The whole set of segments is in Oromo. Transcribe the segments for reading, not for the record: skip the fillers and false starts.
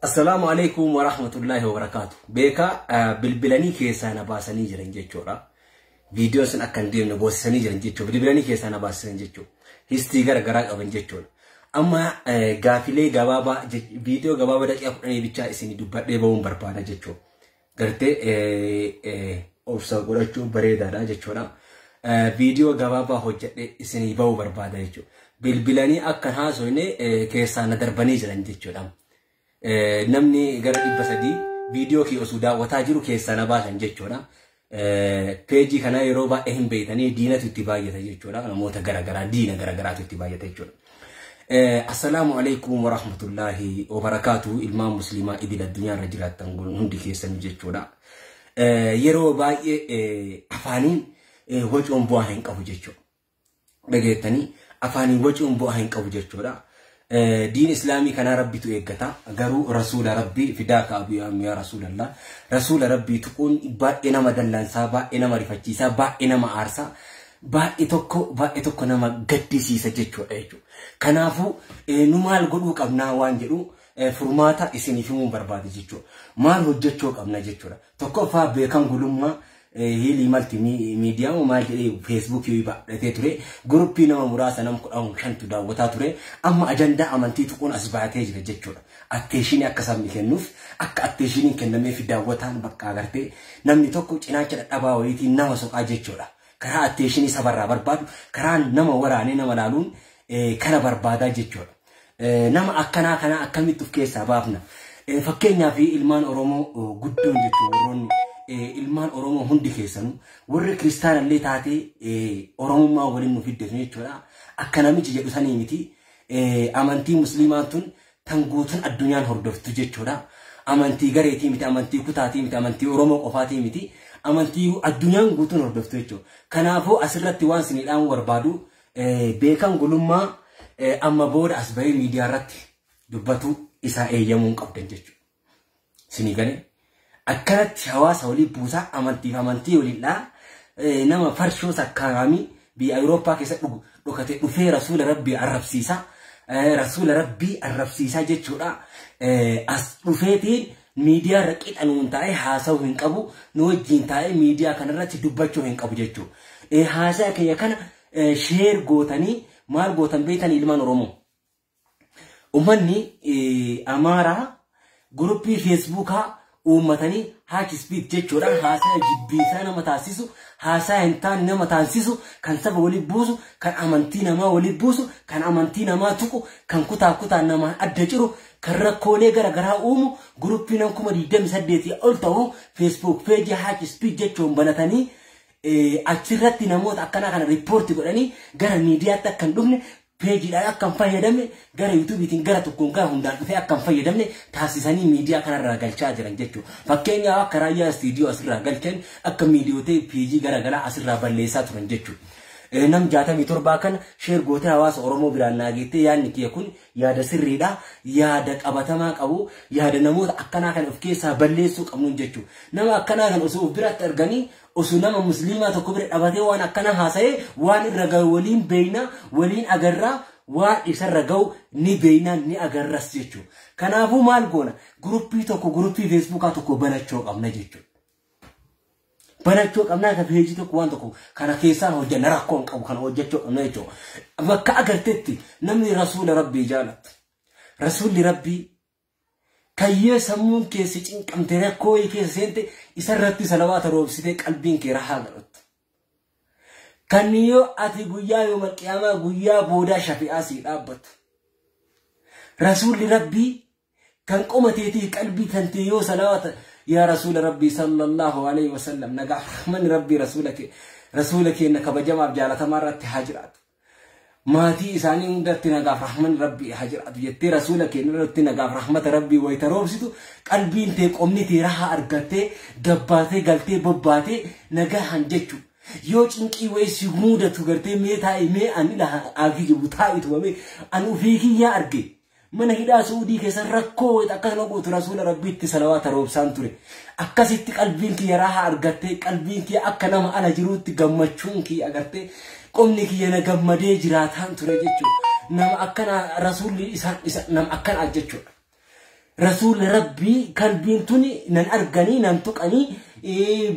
السلام عليكم ورحمة الله وبركاته. بيكا بالبلاني كيسانا باساني جرين جيتشورا فيديو سن أكن ديم نبوساني جرين جيتشو بالبلاني كيسانا باساني جيتشو هستيغر غراق أبن جيتشور أما غافلي غبابا فيديو غبابا داك أبني بيتشا إسيني دوبات ليباون بربادا جيتشو غرتي أوفسا قرأتشو بريدا دا جيتشورا فيديو غبابا هجت إسيني باو بربادا جيتشو بالبلاني أكن هاسويني كيسانا درباني جرين جيتشورا namni gara 300 video ki osuda wata jiru keessana baasan jechuudha page kana yeroo baay'ee hin beeytanii diinatu itti baay'ata jechuudha namoota garagaraa diina garagaraatu itti baay'ata jechuudha assalamu alaykum wa rahmatullahi wa barakatuh ilmaan muslimaa idil addunyaa irra jiraattan hundi keessan jechuudha yeroo baay'ee afaaniin wacuun bu'aa hin qabu jechuudha dhageettanii afaaniin wacuun bu'aa hin qabu jechuudha دين إسلامي كان ربي تؤجتا جرو رسول ربي فداك أبي أم يا رسول الله رسول ربي تكون با إنما دلنا سابا إنما رفتي سابا إنما أرسا با إتوكو نما قدسي سجتشو أيجو كنافو نمال قلوك أبنا وانجلو فرماتا إسيني فيمون بربادي جتشو مال هجتشوك أبنا جتشو توكو بيكام قلوما هيلي مالتي ميديا ومالتي فيسبوك يبقى تيتوري جروبي نما مراسا نمكو أو شانتو دا وتاتوري أما أجندا أمانتي تكون أسبعتي جتشورا أتشيني أكسام مكنوف أتشيني كنمي في داوتان بقى أغرتي نمني توكو تناكي أباويتي نما سوق جتشورا كرا أتشيني سبرا برباد كرا نما وراني نما لالون كرا بربادا جتشورا نما أكنا أكمي تفكي سبابنا فكينا في إلمان أورومو قدون جتشورون ilmaan oromoo hundi keessanu warri kristaana illee taate oromummaa waliin nu fiddeefne jechuudha akka namichi jedhu sanii miti amantii musliimaan tun tan guutuun addunyaan hordoftu jechuudha amantii gareetii miti amantii kutaatii miti amantii oromoo qofaatii miti amantii addunyaan guutuun hordoftu jechuudha kanaafuu asirratti waan siniidhaan barbaadu beekan gulummaa amma booda as bahee miidiyaa irratti dubbatu isaa eeyyamuun qabdan jechuudha sinii galee أكلت حواسه ولي بوسا أمانتي ولله نما فرشوا سكرامي بأوروبا كيسة لقت وفي رسول ربي الرب سيسا رسول ربي الرب سيسا جتشورا وفيتين ميديا ركيت أنو انتاي حاسو هنكبو نوجين تاي ميديا كان راتي دبچو هنكبو جتشو حاسا كي يكن شير غوتاني مال غوتان بيتاني إلمان رومو أماني أمارا جروبي فيسبوكا ومتني هاك سبيد جتشورا هاسا جبيسانا متاسيسو هاسا انتان نما تاسيسو كان سبا ولي بوسو كان امانتينا ما ولي بوسو كان امانتينا ما توكو كان كتا نما ادجرو كان ركولي غرا اومو جروبي نكوما دي دم سديتي اولتو فيسبوك بيج هاك سبيد جتشون بنتاني اچرتي نموت اكنا كان ريبورت غداني غرا ميديا تا كان دومني page da akan fayyadamne gara YouTube tin gara tokkon ka hundan fi akan fayyadamne taasisanii media kana ragalchaa jiran jechuudha fakkeenya akka raayyaa studio asirraa galchan akka meediyootee page gara asirraa balleessaa turan jechuudha nam 67 kan share goote hawaasa oromoo biraan naageete yaanni kee kun yaada sirriidha yaada qabatamaa qabu yaada namoota akkana kan of keessaa balleessuu qabnu jechuudha nama akkana kan osoo biratti arganii osoo nama muslimaa tokko bira dhabatee waan akkana haasa'e waan irra gahu waliin beeyna waliin agarra waan isarra gahu ni beeyna ni agarras jechuudha kanaafuu maal goona gruppii facebookaa tokko banachuu qabna jechuudha banachuu qabna ka page tokko waan tokko kana keessaa hojjanna rakkoon qabu kana hojjechuu qabna jechuudha bakka agartetti namni rasuula rabbii jaalatu rasuulli rabbii كيه سمون كيسي چنقم تيرا كوي كيسي سينتي إسرتي سلوات روبسيتي قلبين كي رحا غلط كانيو أتي قويا يوم القيامة قويا بودا شفيعة سيرابت رسول ربي كان قومتيتي قلبي تنتيو سلوات يا رسول ربي صلى الله عليه وسلم نقع من ربي رسولك إنك بجمع بجالة مرة هجرات ماتي إساني ندرتنا قاف رحمن ربي حجرات جتي رسولك ندرتنا قاف رحمة ربي ويتروبسيتو قلبين تيك أمنيتي راها أرقاتي دباتي قلتي بباتي نقاحن جتشو يوش انكي ويسي مودة تغرتي ميتاي مي أني لها آغي جبوتاي توامي أنو فيكي يا أرقي من هيدا سعودي كيسان ركو أكاسنا قوت رسول ربي تسلوات روبسان توري أكاسي قلبين كي راها أرقاتي قلبين كي أكنا ما أنا جروت تغمچون كي أغرتي قمني كي أنا قمدي جراتان توري جتشو نم أكنا رسول إسان نم أكنا أجتشو رسول ربي كالبينتوني نن أرجاني نن تقني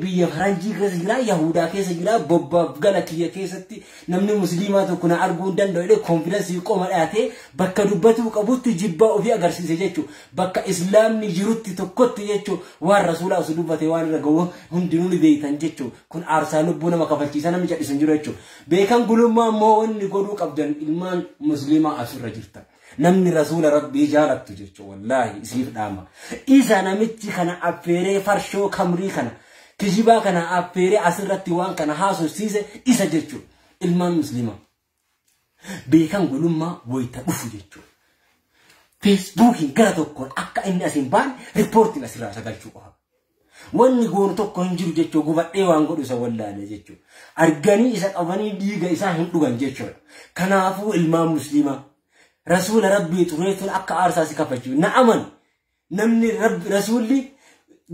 بيا فرنجي كسجلا يهودا كسجلا بوبا غلكية كيستي نمني مسلمات وكنا أرجون دن دوله كونفرنس يقوم الآتي بكا دبته كبوت جبا وفي أجرسي سجتشو بكا إسلام نجروت تكوت يجتشو والرسول أسلوبه وان رجوه هم دينوني بيتان جتشو كن أرسانو بونا ما كفلتي سنة مجد سنجرتشو بيكان قولوا ما مون نقولوا أبدان إلمان مسلمة أسر رجلتا نمني رسول ربي جالك تجتشو والله يسيف داما إذا نمتي كنا أفيري فرشو كمري كنا كجيبا كنا أفيري أسرت وان كنا هاسو سيزة إذا جتشو إلمان مسلمة بيكان قولوا ما ويتا أفو جتشو فيسبوكين كلا تكون أكا إني أسنبان ريبورتين أسرع سكالشوها واني قولوا تكون هنجيرو جتشو قوبات إيوان قولوا سوالله جتشو أرغاني إساك أباني ديغا إسا هندوغان جتشو كنافو إلمان مسلمة رسول ربي تريتون أكا أرساسي كفتشو نعمن نمني رب رسولي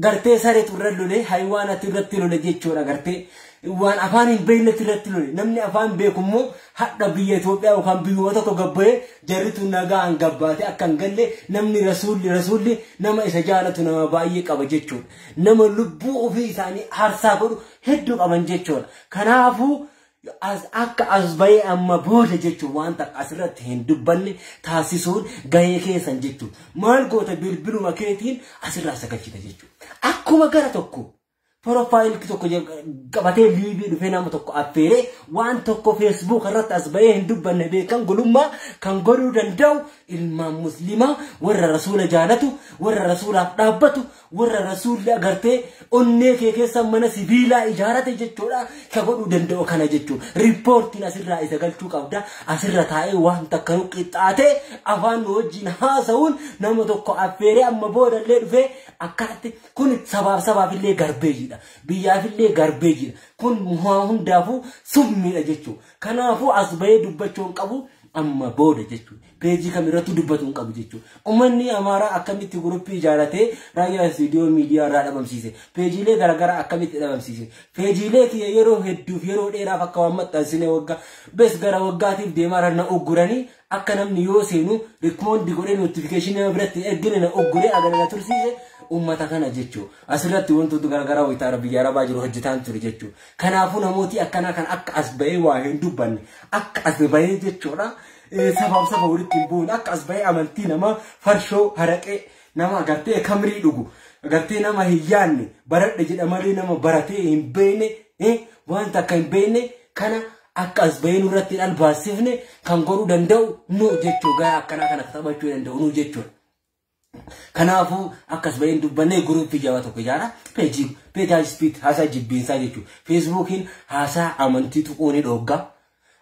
غرتي ساري تردلو لي حيوانا تردلو لي جيتشو غرتي وان أفاني بينا تردلو لي نمني أفان بيكم مو حتى بيتوبيا وكان بيواتو قبه جريتو ناقا عن قباتي أكا نقل نمني رسولي نما إسجالتو نما بايك أبا جيتشو نما لبوء في ثاني حرساكو هدو أبا جيتشو كنافو akka asbaye amma booda jechuun waan takka asirratti hin dubbanne taasisuun gahee keessan jechuun maal goota bilbiluma keetiin asirraa sagalchita jechuun akkuma gara tokko profile tokko qabatee liibii dhufee nama tokko affeeree waan tokko Facebook irratti asbaye hin dubbanne beekan gulummaa kan godhuu danda'u ilmaan muslimaa warra rasuula jaalatu warra rasuulaaf dhaabbatu warra rasuulli agartee onnee kee keessa mana sibiilaa ijaarate jechuudha ka godhuu danda'u kana jechuun riippoortiin asirraa isa galchuu qabda asirra taa'ee waan takka nu qixxaatee afaan wajjin haasa'uun nama tokko affeeree amma booda illee dhufee akkaatti kun sabaaf illee garbeejiidha biyyaaf illee garbeejiidha kun hundaafuu summiidha jechuudha kanaafuu asbayee dubbachuun qabu amma booda jechuudha peejii kamirratti dubbatuun qabu jechuudha ummanni amaaraa akkamitti guruppii ijaarratee raayyaa viidiyoo miidiyaa irraa dhabamsiise peejiilee garagaraa akkamitti dhabamsiise peejiilee kiyya yeroo hedduuf yeroo dheeraaf akka waan maxxansine waggaa bes gara waggaatiif deemaa ranna ugguranii akka namni yoo seenu rikmoondi godhee notifikashinii biratti ergine na ugguree agarra tursiise ummata kana jechuudha asirratti wantoota garagaraa wayita arabiyyaa arabaa jiru hojjetaan ture jechuudha kanaafuu namooti akkanaa kan akka asbayee waa hin dubbanne akka asbayee jechuudha sabaaf saba walitti hin buune akka asbayee amantii nama farshoo haraqee nama agartee kamrii dhugu agartee nama hin yaanne baradhe jedha malee nama baratee hin beekne wanta akka hin beekne kana akka asbayee nurratti albaasifne kan godhuu danda'u nu jechuudha gaa akkanaa kana taphachuu danda'u nu jechuudha kanaafuu akkas bayin dubbanne gruupii jaba tokko ijaara peejii speed haasaa jibbiinsaa jechuudha feesbuukiin haasaa amantii tuquuni dhogga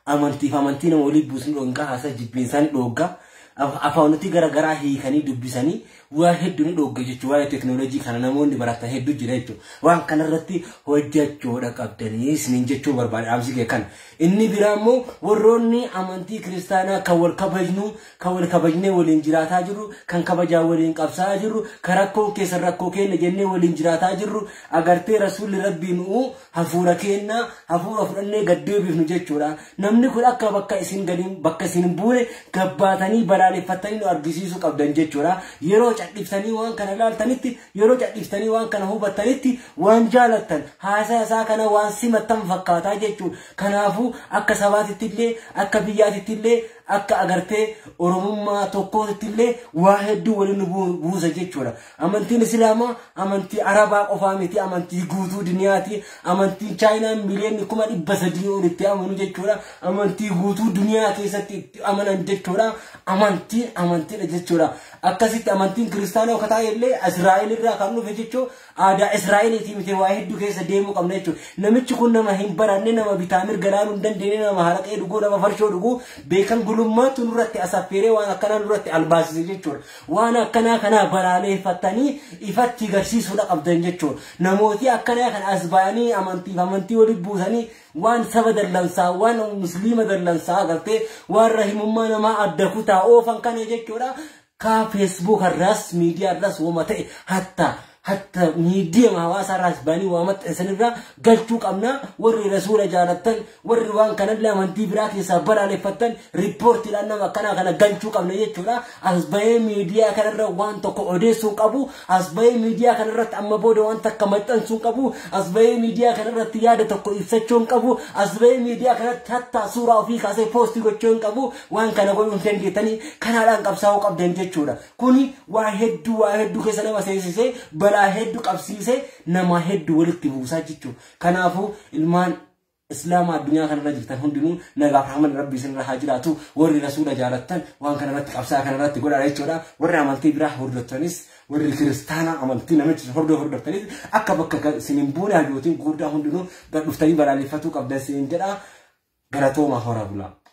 amantiif amantii nama walii buusni dhogga haasaa jibbiinsaa ni dhogga afaanoti garagaraa hiikanii dubbisanii waa hedduu ni dhogga jechuudha waa'ee teknoolojii kana namoonni baratan hedduu jira jechuudha waan kanarratti hojjechuudha qabdanii isiniin jechuu barbaade amsi kan inni biraa immoo warroonni amantii kiristaanaa kan wal kabajnee waliin jiraataa jiru kan kabajaa waliin qabsaa jiru kan rakkoo keessa rakkoo keenya jennee waliin jiraataa jiru agartee rasuulli rabbiin hafuura keenya hafuura fudhannee gaddeebifnu jechuudha namni kun akka bakka isin gadiin bakka isin buune gabbaatanii balaaleffatanii nu argisiisuu qabdan jechuudha yeroo cadhiftanii waan kana laaltanitti yeroo cadhiftanii waan kana hubattanitti waan jaalattan haasaa isaa kana waan simattan fakkaataa jechuudha kanaafuu akka sabaatitti illee akka biyyaatitti illee akka agartee oromummaa tokkootti illee waa hedduu waliin buusa jechuudha amantiin islaamaa amantii arabaa qofaa miti amantii guutuu duniyaati amantiin chaayinaa miliyoonni 300 olitti amanu jechuudha amantii guutuu duniyaa keessatti amanan jechuudha amantiin jechuudha akkasitti amantiin kiristaanaa kataa illee Israa'el irraa kan dhufe jechuudha aadaa Israa'eliitii miti waa hedduu keessa deemuu qabna jechuudha namichi kun nama hin baranne nama bitaa mirga laaluu hin dandeenye nama haraqee dhuguu nama farshoo dhuguu beekan gulummaatu nurratti asaffeeree waan akkanaa nurratti albaasise jechuudha waan akkanaa kana balaaleffatanii ifatti garsiisuudha qabdan jechuudha namooti akkanaa kan asbaanii amantii walii buusanii waan saba dallansaa waan musliima dallansaa agartee waan rahimummaa namaa adda kutaa oofan kana jechuudha ka Facebook irras miidiyaa irras wama ta'e hatta حتى ميديا ما واسع راس باني وامت سنرا قلتو قمنا وري رسول جارتن وري وان كان لا من تبرات يصبر على فتن ريبورت لنا ما كان قلتو قمنا يچولا اسباي ميديا كان وان تو اوديسو قبو اسباي ميديا كان رت اما بودو وان تكمتن سو قبو اسباي ميديا كان رت ياد تو يفچون قبو اسباي ميديا كان حتى صوره في كاسه بوست يچون قبو وان كان غون تنجتني كان دان قبساو قبدن يچولا كوني واحد كسنه وسيسي بلا هدو قبسيسه نما هدو ولت موسى جيتو كنافو المان اسلام الدنيا كان رجلتن هندنو نغا رحمن ربي سن حاجراتو وري رسول جارتن وان كان رت قبسا كان رت غدا ريچودا وري عملتي برا هردتنس وري كريستانا عملتي نمت هردتنس اكبك سنبونا جوتين غودا هندنو دفتري بلا لفتو قبدسين جدا غلطو ما هورا بلا